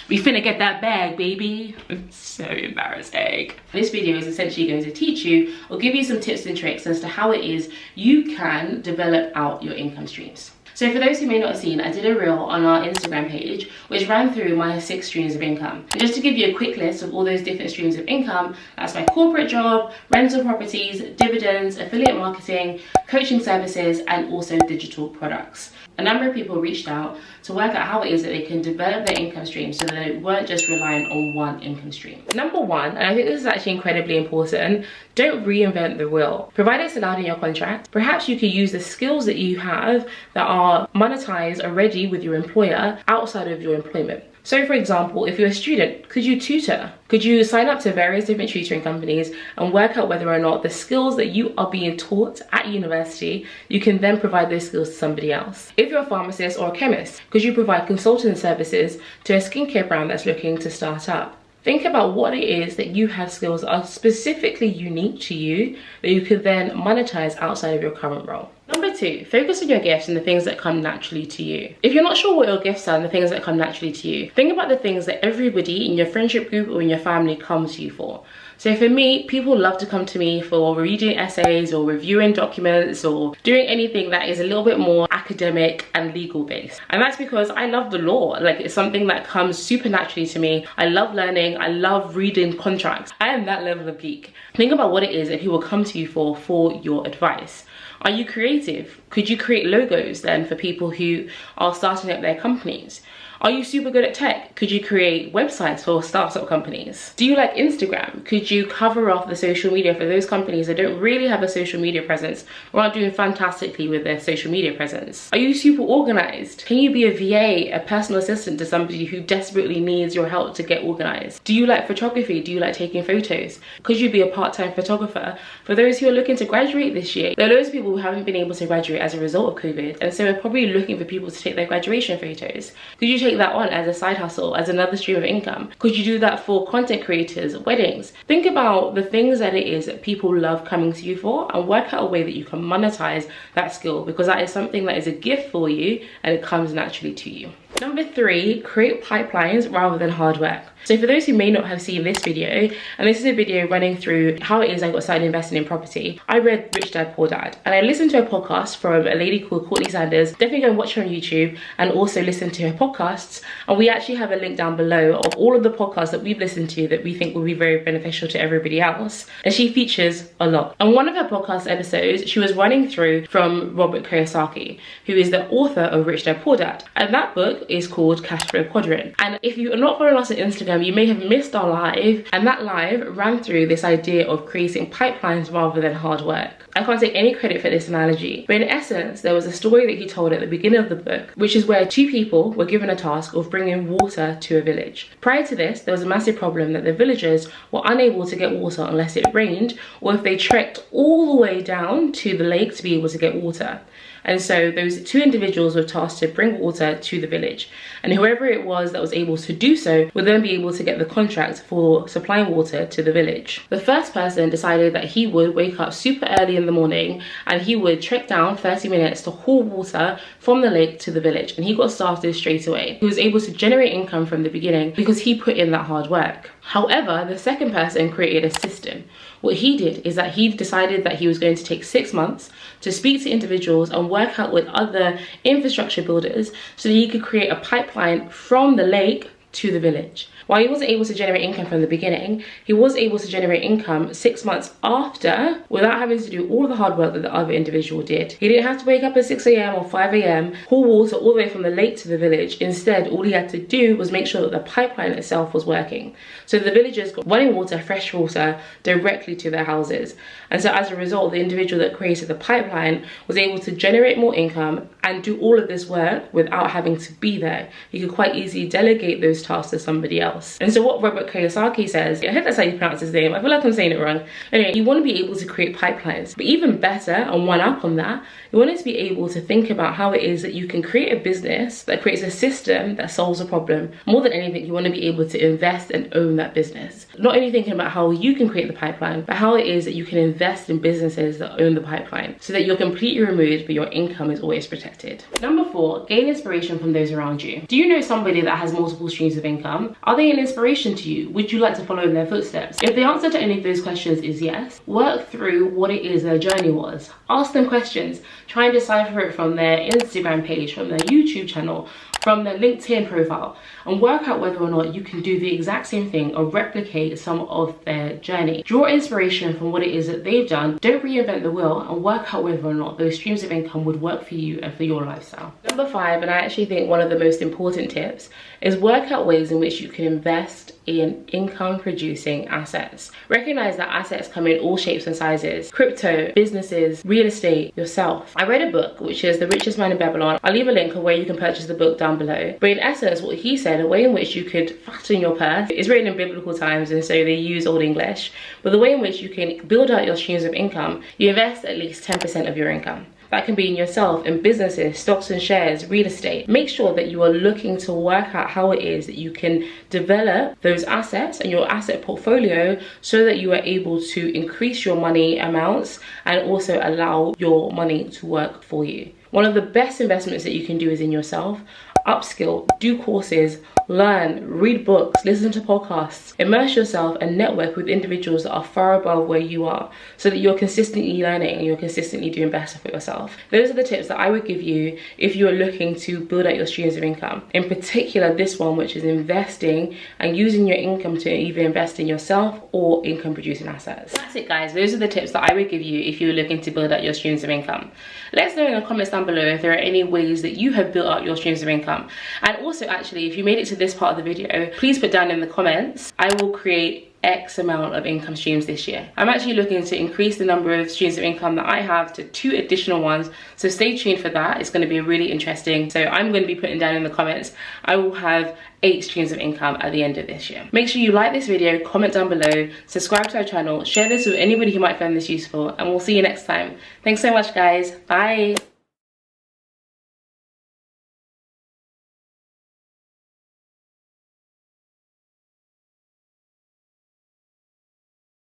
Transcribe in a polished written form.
We finna get that bag, baby. It's so embarrassing. This video is essentially going to teach you or give you some tips and tricks as to how it is you can develop out your income streams. So for those who may not have seen, I did a reel on our Instagram page which ran through my 6 streams of income. And just to give you a quick list of all those different streams of income, that's my corporate job, rental properties, dividends, affiliate marketing, coaching services, and also digital products. A number of people reached out to work out how it is that they can develop their income stream so that they weren't just reliant on one income stream. Number one, and I think this is actually incredibly important, don't reinvent the wheel. Provided it's allowed in your contract, perhaps you could use the skills that you have that are monetized already with your employer outside of your employment. So for example, if you're a student, could you tutor? Could you sign up to various different tutoring companies and work out whether or not the skills that you are being taught at university, you can then provide those skills to somebody else? If you're a pharmacist or a chemist, could you provide consulting services to a skincare brand that's looking to start up? Think about what it is that you have skills that are specifically unique to you that you could then monetize outside of your current role. Number 2, focus on your gifts and the things that come naturally to you. If you're not sure what your gifts are and the things that come naturally to you, think about the things that everybody in your friendship group or in your family comes to you for. So for me, people love to come to me for reading essays or reviewing documents or doing anything that is a little bit more academic and legal based. And that's because I love the law. Like, it's something that comes super naturally to me. I love learning. I love reading contracts. I am that level of geek. Think about what it is that people come to you for your advice. Are you creative? Could you create logos then for people who are starting up their companies? Are you super good at tech? Could you create websites for startup companies? Do you like Instagram? Could you cover off the social media for those companies that don't really have a social media presence or aren't doing fantastically with their social media presence? Are you super organized? Can you be a VA, a personal assistant to somebody who desperately needs your help to get organized? Do you like photography? Do you like taking photos? Could you be a part-time photographer? For those who are looking to graduate this year, there are loads of people who haven't been able to graduate as a result of COVID, and so we're probably looking for people to take their graduation photos. Could you take that on as a side hustle, as another stream of income? Could you do that for content creators, weddings? Think about the things that it is that people love coming to you for and work out a way that you can monetize that skill, because that is something that is a gift for you and it comes naturally to you. Number 3, create pipelines rather than hard work. So for those who may not have seen this video, and this is a video running through how it is I got started investing in property, I read Rich Dad Poor Dad, and I listened to a podcast from a lady called Courtney Sanders. Definitely go and watch her on YouTube and also listen to her podcasts. And we actually have a link down below of all of the podcasts that we've listened to that we think will be very beneficial to everybody else. And she features a lot. On one of her podcast episodes, she was running through from Robert Kiyosaki, who is the author of Rich Dad Poor Dad. And that book is called Cash Flow Quadrant. And if you are not following us on Instagram, you may have missed our live, and that live ran through this idea of creating pipelines rather than hard work. I can't take any credit for this analogy, but in essence, there was a story that he told at the beginning of the book, which is where 2 people were given a task of bringing water to a village. Prior to this, there was a massive problem that the villagers were unable to get water unless it rained, or if they trekked all the way down to the lake to be able to get water. And so those 2 individuals were tasked to bring water to the village. And whoever it was that was able to do so would then be able to get the contract for supplying water to the village. The first person decided that he would wake up super early in the morning and he would trek down 30 minutes to haul water from the lake to the village. And he got started straight away. He was able to generate income from the beginning because he put in that hard work. However, the second person created a system. What he did is that he decided that he was going to take 6 months to speak to individuals and work out with other infrastructure builders so that he could create a pipeline from the lake to the village. While he wasn't able to generate income from the beginning, he was able to generate income 6 months after without having to do all of the hard work that the other individual did. He didn't have to wake up at 6 a.m. or 5 a.m, haul water all the way from the lake to the village. Instead, all he had to do was make sure that the pipeline itself was working. So the villagers got running water, fresh water, directly to their houses. And so as a result, the individual that created the pipeline was able to generate more income and do all of this work without having to be there. He could quite easily delegate those tasks to somebody else. And so what Robert Kiyosaki says, I hope that's how you pronounce his name, I feel like I'm saying it wrong. Anyway, you want to be able to create pipelines, but even better and one up on that, you want to be able to think about how it is that you can create a business that creates a system that solves a problem. More than anything, you want to be able to invest and own that business. Not only thinking about how you can create the pipeline, but how it is that you can invest in businesses that own the pipeline so that you're completely removed, but your income is always protected. Number 4, gain inspiration from those around you. Do you know somebody that has multiple streams streams of income? Are they an inspiration to you? Would you like to follow in their footsteps? If the answer to any of those questions is yes, work through what it is their journey was. Ask them questions. Try and decipher it from their Instagram page, from their YouTube channel, from their LinkedIn profile, and work out whether or not you can do the exact same thing or replicate some of their journey. Draw inspiration from what it is that they've done. Don't reinvent the wheel, and work out whether or not those streams of income would work for you and for your lifestyle. Number 5, and I actually think one of the most important tips, is work out ways in which you can invest in income producing assets. Recognize that assets come in all shapes and sizes: crypto, businesses, real estate, yourself. I read a book which is The Richest Man in Babylon. I'll leave a link of where you can purchase the book down below. But in essence, what he said, a way in which you could fatten your purse, is written in biblical times, and so they use Old English, but the way in which you can build out your streams of income, you invest at least 10% of your income. That can be in yourself, in businesses, stocks and shares, real estate. Make sure that you are looking to work out how it is that you can develop those assets and your asset portfolio so that you are able to increase your money amounts and also allow your money to work for you. One of the best investments that you can do is in yourself. Upskill, do courses, learn, read books, listen to podcasts, immerse yourself and network with individuals that are far above where you are so that you're consistently learning and you're consistently doing better for yourself. Those are the tips that I would give you if you are looking to build out your streams of income. In particular, this one, which is investing and using your income to either invest in yourself or income producing assets. That's it, guys. Those are the tips that I would give you if you were looking to build out your streams of income. Let us know in the comments down below if there are any ways that you have built out your streams of income. And also, actually, if you made it to this part of the video, please put down in the comments, I will create X amount of income streams this year. I'm actually looking to increase the number of streams of income that I have to 2 additional ones, so stay tuned for that. It's going to be really interesting. So I'm going to be putting down in the comments, I will have 8 streams of income at the end of this year. Make sure you like this video, comment down below, subscribe to our channel, share this with anybody who might find this useful, and we'll see you next time. Thanks so much, guys. Bye.